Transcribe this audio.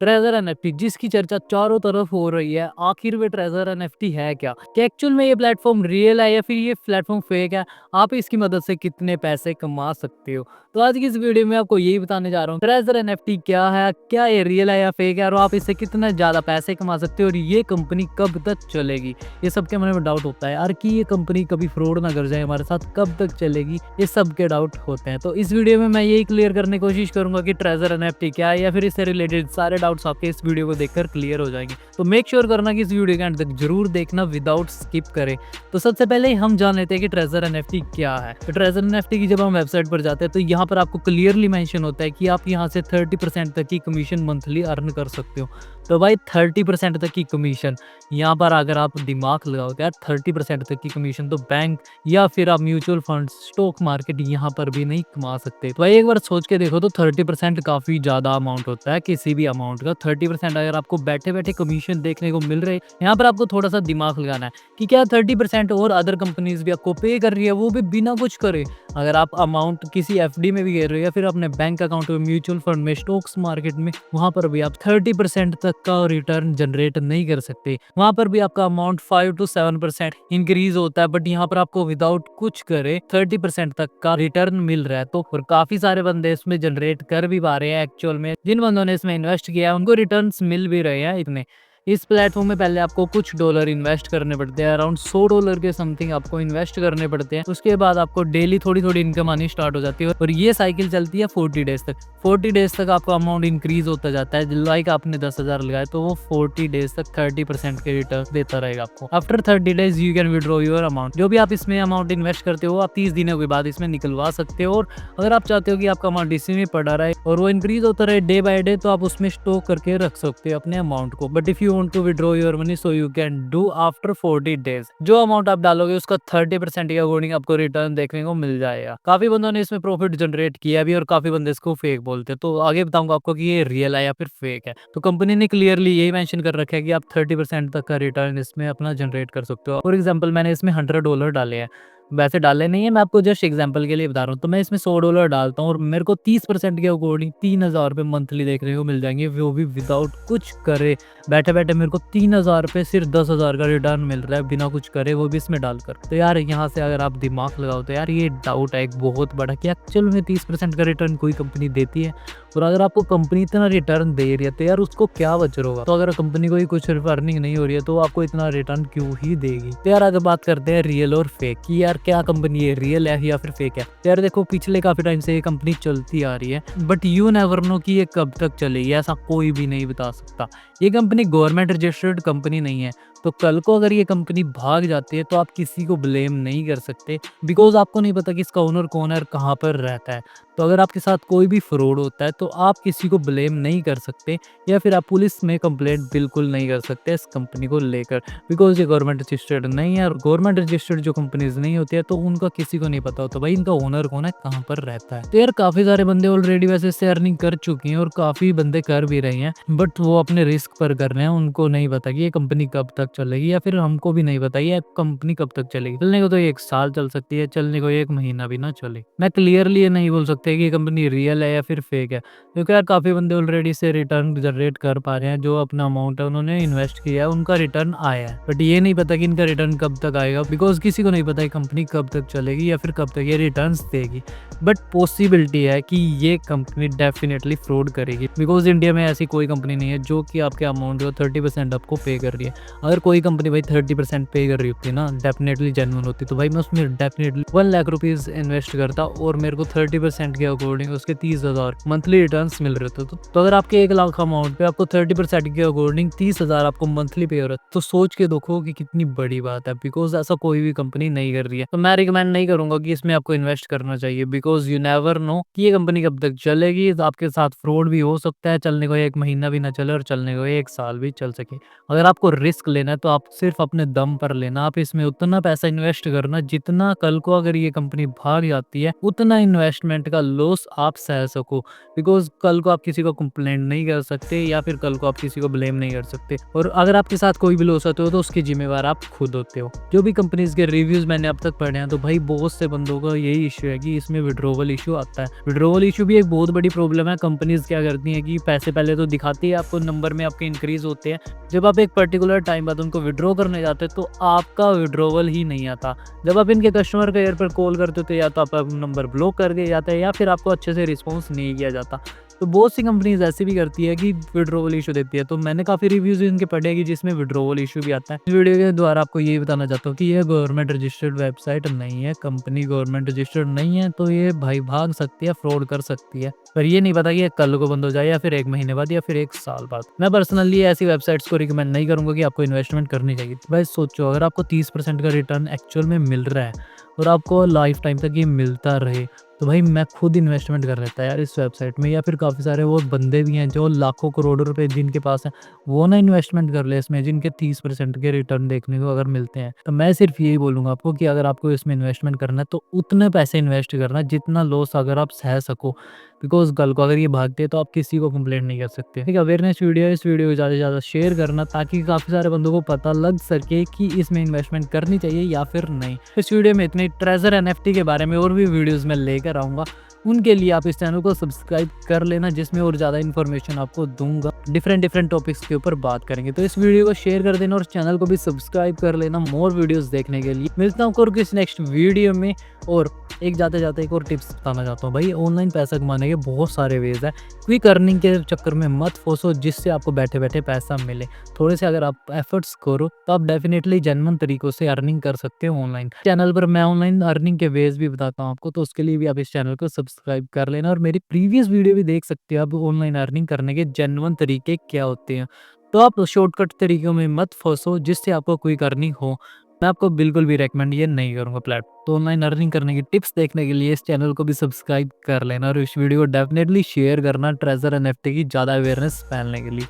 Treasure NFT जिसकी चर्चा चारों तरफ हो रही है, आखिर में ट्रेजर एनएफटी है क्या? क्या एक्चुअल में ये प्लेटफॉर्म रियल है या फिर ये प्लेटफॉर्म फेक है? आप इसकी मदद से कितने पैसे कमा सकते हो? तो आज की इस वीडियो में आपको यही बताने जा रहा हूँ, ट्रेजर एनएफटी क्या है, क्या ये रियल है या फेक है, और आप इससे कितने ज्यादा पैसे कमा सकते हो, और ये कंपनी कब तक चलेगी। ये सबके मन में डाउट होता है यार कि ये कंपनी कभी फ्रॉड ना कर जाए हमारे साथ, कब तक चलेगी, ये सबके डाउट होते हैं। तो इस वीडियो में मैं यही क्लियर करने की कोशिश करूंगा कि ट्रेजर एनएफटी क्या है, या फिर इससे रिलेटेड सारे डाउट्स आपके इस वीडियो को देखकर क्लियर हो जाएंगे। तो मेक श्योर करना कि इस वीडियो के अंत तक जरूर देखना विदाउट स्किप करें। तो सबसे पहले हम जान लेते हैं कि ट्रेजर एनएफटी क्या है। तो ट्रेजर एनएफटी की जब हम वेबसाइट पर जाते हैं तो यहाँ पर आपको क्लियरली मेंशन होता है कि आप यहाँ से 30% तक की कमीशन मंथली अर्न कर सकते हो। तो भाई 30% तक की कमीशन, यहाँ पर अगर आप दिमाग लगाओगे यार 30% तक की कमीशन, तो बैंक या फिर आप म्यूचुअल फंड, स्टॉक मार्केट यहाँ पर भी नहीं कमा सकते। तो भाई एक बार सोच के देखो, तो 30% काफी ज्यादा अमाउंट होता है किसी भी अमाउंट का। 30% अगर आपको बैठे बैठे कमीशन देखने को मिल रहे, यहाँ पर आपको थोड़ा सा दिमाग लगाना है कि क्या 30% और अदर कंपनीज भी आपको पे कर रही है, वो भी बिना कुछ करे। अगर आप अमाउंट किसी एफडी में भी गिर रहे हो या फिर अपने बैंक अकाउंट में, म्यूचुअल फंड में, स्टॉक्स मार्केट में, वहां पर भी आप 30% तक का रिटर्न जनरेट नहीं कर सकते। वहां पर भी आपका अमाउंट 5 to 7% इंक्रीज होता है, बट यहाँ पर आपको विदाउट कुछ करे 30% तक का रिटर्न मिल रहा है। तो फिर काफी सारे बंदे इसमें जनरेट कर भी पा रहे हैं। एक्चुअल में जिन बंदों ने इसमें इन्वेस्ट किया है उनको रिटर्न मिल भी रहे हैं इतने। इस प्लेटफॉर्म में पहले आपको कुछ डॉलर इन्वेस्ट करने पड़ते हैं, अराउंड $100 के समथिंग आपको इन्वेस्ट करने पड़ते हैं। उसके बाद आपको डेली थोड़ी थोड़ी इनकम आनी स्टार्ट हो जाती है, और ये साइकिल चलती है 40 डेज तक। 40 डेज तक आपका अमाउंट इंक्रीज होता जाता है। लाइक आपने 10,000 लगाए तो वो 40 डेज तक 30% के रिटर्न देता रहेगा आपको। After 30 days you can withdraw your amount. जो भी आप इसमें अमाउंट इन्वेस्ट करते हो आप 30 दिनों के बाद इसमें निकलवा सकते हो। और अगर आप चाहते हो कि आपका अमाउंट इसी में पड़ा रहे और वो इंक्रीज होता रहे डे बाय डे, तो आप उसमें स्टॉक करके रख सकते हो अपने अमाउंट को। But if you want to withdraw your money, so you can do after 40 days. जो अमाउंट आप डालोगे उसका 30% के अकॉर्डिंग आपको रिटर्न देखने को मिल जाएगा। काफी बंदों ने इसमें प्रॉफिट जनरेट किया भी, और काफी बंदे इसको फेक बोलते हैं। तो आगे बताऊंगा आपको कि ये रियल है या फिर फेक है। तो कंपनी ने क्लियरली यही मेंशन कर रखा है कि आप 30% तक का रिटर्न इसमें अपना जनरेट कर सकते हो। फॉर एग्जाम्पल मैंने इसमें $100 डाले हैं, वैसे डाले नहीं है, मैं आपको जस्ट एग्जांपल के लिए बता रहा हूँ। तो मैं इसमें $100 डालता हूँ और मेरे को 30% के अकॉर्डिंग 3,000 रुपये मंथली देखने को मिल जाएंगे, वो भी विदाउट कुछ करे। बैठे बैठे मेरे को 3,000 रुपये सिर्फ 10,000 का रिटर्न मिल रहा है बिना कुछ करे, वो भी इसमें डालकर। तो यार यहाँ से अगर आप दिमाग लगाओ तो यार ये डाउट है एक बहुत बड़ा कि एक्चुअल में 30% का रिटर्न कोई कंपनी देती है। और अगर आपको कंपनी इतना रिटर्न दे रही है तो यार उसको क्या बच रहा होगा। तो अगर कंपनी को ही कुछ अर्निंग नहीं हो रही है तो आपको इतना रिटर्न क्यों ही देगी। तो यार अगर बात करते हैं रियल और फेक की, यार क्या कंपनी है, रियल है या फिर फेक है। तो यार देखो पिछले काफी टाइम से ये कंपनी चलती आ रही है, बट यू नेवर नो कि ये कब तक चलेगी, ऐसा कोई भी नहीं बता सकता। ये कंपनी गवर्नमेंट रजिस्टर्ड कंपनी नहीं है, तो कल को अगर ये कंपनी भाग जाती है तो आप किसी को ब्लेम नहीं कर सकते, बिकॉज आपको नहीं पता कि इसका ओनर कौन है और कहाँ पर रहता है। तो अगर आपके साथ कोई भी फ्रॉड होता है तो आप किसी को ब्लेम नहीं कर सकते, या फिर आप पुलिस में कंप्लेंट बिल्कुल नहीं कर सकते इस कंपनी को लेकर, बिकॉज ये गवर्नमेंट रजिस्टर्ड नहीं है। और गवर्नमेंट रजिस्टर्ड जो कंपनीज नहीं होती है तो उनका किसी को नहीं पता होता भाई इनका ओनर कौन है, कहाँ पर रहता है। तो यार काफी सारे बंदे ऑलरेडी वैसे से अर्निंग कर चुके हैं और काफी बंदे कर भी रहे हैं, बट वो अपने रिस्क पर कर रहे हैं। उनको नहीं पता कि ये कंपनी कब तक चलेगी, या फिर हमको भी नहीं पता ये कंपनी कब तक चलेगी। चलने को तो 1 साल चल सकती है, चलने को 1 महीना भी ना चले। मैं क्लियरली ये नहीं बोल सकते कि ये कंपनी रियल है या फिर फेक है, क्योंकि यार काफी बंदे ऑलरेडी से रिटर्न जनरेट कर पा रहे हैं। जो अपना अमाउंट है उन्होंने इन्वेस्ट किया है उनका रिटर्न आया है, बट ये नहीं पता कि इनका रिटर्न कब तक आएगा, बिकॉज किसी को नहीं पता है कंपनी कब तक चलेगी या फिर कब तक ये रिटर्न देगी। बट पॉसिबिलिटी है कि ये कंपनी डेफिनेटली फ्रॉड करेगी, बिकॉज इंडिया में ऐसी कोई कंपनी नहीं है जो कि आपके अमाउंट जो 30% आपको पे कर रही है। अगर कोई कंपनी भाई 30% पे कर रही होती ना, डेफिनेटली जेन्युइन होती, तो भाई मैं उसमें डेफिनेटली 1 लाख रुपीज इन्वेस्ट करता और मेरे को 30% के अकॉर्डिंग उसके 30,000 मंथली रिटर्न्स मिल रहे थे। तो अगर आपके 1 लाख अमाउंट पे आपको 30% के अकॉर्डिंग 30,000 आपको मंथली पे हो रहा है, तो सोच के देखो कि कितनी बड़ी बात है, बिकॉज ऐसा कोई भी कंपनी नहीं कर रही है। तो मैं रिकमेंड नहीं करूंगा कि इसमें आपको इन्वेस्ट करना चाहिए, बिकॉज यू नेवर नो कि ये कंपनी कब तक चलेगी। तो आपके साथ फ्रॉड भी हो सकता है, चलने को 1 महीना भी ना चले और चलने को 1 साल भी चल सके। अगर आपको रिस्क लेना है तो आप सिर्फ अपने दम पर लेना, आप इसमें उतना पैसा इन्वेस्ट करना जितना कल को अगर ये कंपनी भाग जाती है उतना इन्वेस्टमेंट का लॉस आप सह सको। बिकॉज़ कल को आप किसी को कंप्लेंट नहीं कर सकते या फिर कल को आप किसी को ब्लेम नहीं कर सकते, और अगर आपके साथ कोई भी लॉस होता हो तो उसके ज़िम्मेवार आप खुद होते हो। जो भी कंपनीज़ के रिव्यूज़ मैंने अब तक पढ़े हैं, तो भाई बहुत से बंदों का यही इश्यू है कि इसमें विड्रॉवल इश्यू आता है। विड्रॉवल इश्यू भी एक बहुत बड़ी प्रॉब्लम है। कंपनीज़ क्या करती हैं कि पैसे पहले तो दिखाती है आपको, नंबर में आपके इंक्रीज़ होते हैं। जब आप एक पर्टिकुलर टाइम बाद उनको विथड्रॉ करने जाते हैं तो आपका विड्रॉवल ही नहीं आता। जब आप इनके कस्टमर केयर पर कॉल करते हो तो या तो आपका नंबर ब्लॉक कर दिया जाता है या फिर आपको अच्छे से रिस्पॉन्स नहीं किया जाता। तो बहुत सी कंपनीज़ ऐसी भी करती है कि विड्रॉवल इश्यू देती है। तो मैंने काफ़ी रिव्यूज़ इनके पढ़े हैं कि जिसमें विड्रॉवल इश्यू भी आता है। इस वीडियो के द्वारा आपको ये बताना चाहता हूँ कि ये गवर्नमेंट रजिस्टर्ड वेबसाइट नहीं है, कंपनी गवर्नमेंट रजिस्टर्ड नहीं है, तो ये भाई भाग सकती है, फ्रॉड कर सकती है। पर ये नहीं पता कि ये कल को बंद हो जाए या फिर 1 महीने बाद या फिर 1 साल बाद। मैं पर्सनली ऐसी वेबसाइट्स को रिकमेंड नहीं करूँगा कि आपको इन्वेस्टमेंट करनी चाहिए। भाई सोचो, अगर आपको 30% का रिटर्न एक्चुअल में मिल रहा है और आपको लाइफ टाइम तक ये मिलता रहे, तो भाई मैं खुद इन्वेस्टमेंट कर लेता यार इस वेबसाइट में। या फिर काफ़ी सारे वो बंदे भी हैं जो लाखों करोड़ों रुपए जिनके पास हैं, वो ना इन्वेस्टमेंट कर ले इसमें, जिनके 30% के रिटर्न देखने को अगर मिलते हैं। तो मैं सिर्फ यही बोलूँगा आपको कि अगर आपको इसमें इन्वेस्टमेंट करना है तो उतने पैसे इन्वेस्ट करना जितना लॉस अगर आप सह सको। बिकॉज़ कल को अगर ये भागते हैं तो आप किसी को कंप्लेंट नहीं कर सकते। ठीक है, अवेयरनेस वीडियो है, इस वीडियो को ज़्यादा से ज़्यादा शेयर करना ताकि काफ़ी सारे बंदों को पता लग सके कि इसमें इन्वेस्टमेंट करनी चाहिए या फिर नहीं। इस वीडियो में इतने ट्रेज़र एनएफटी के बारे में और भी वीडियोज़ मैं लेकर आऊँगा। उनके लिए आप इस चैनल को सब्सक्राइब कर लेना, जिसमें और ज़्यादा इन्फॉर्मेशन आपको दूँगा। डिफरेंट टॉपिक्स के ऊपर बात करेंगे। तो इस वीडियो को शेयर कर देना और चैनल को भी सब्सक्राइब कर लेना मोर वीडियोज़ देखने के लिए। मिलता हूँ और किसी नेक्स्ट वीडियो में। और एक जाते-जाते एक और टिप्स बताना चाहता हूँ भाई, ऑनलाइन पैसा कमाने के बहुत सारे वेज़ हैं। क्विक अर्निंग के चक्कर में मत फँसो जिससे आपको बैठे-बैठे पैसा मिले। थोड़े से अगर आप एफर्ट्स करो तो आप डेफिनिटली जेन्युइन तरीकों से अर्निंग कर सकते हो ऑनलाइन। चैनल पर मैं ऑनलाइन अर्निंग के वेज़ भी बताता हूँ आपको, तो उसके लिए भी आप इस चैनल को सब्सक्राइब कर लेना और मेरी प्रीवियस वीडियो भी देख सकते हो आप, ऑनलाइन अर्निंग करने के जेन्युइन तरीके क्या होते हैं। तो आप शॉर्टकट तरीकों में मत फँसो जिससे आपको क्विक अर्निंग हो। मैं आपको बिल्कुल भी रिकमेंड ये नहीं करूँगा प्लेटफ़ॉर्म। तो ऑनलाइन अर्निंग करने की टिप्स देखने के लिए इस चैनल को भी सब्सक्राइब कर लेना और इस वीडियो को डेफिनिटली शेयर करना ट्रेज़र एनएफटी की ज़्यादा अवेयरनेस फैलाने के लिए।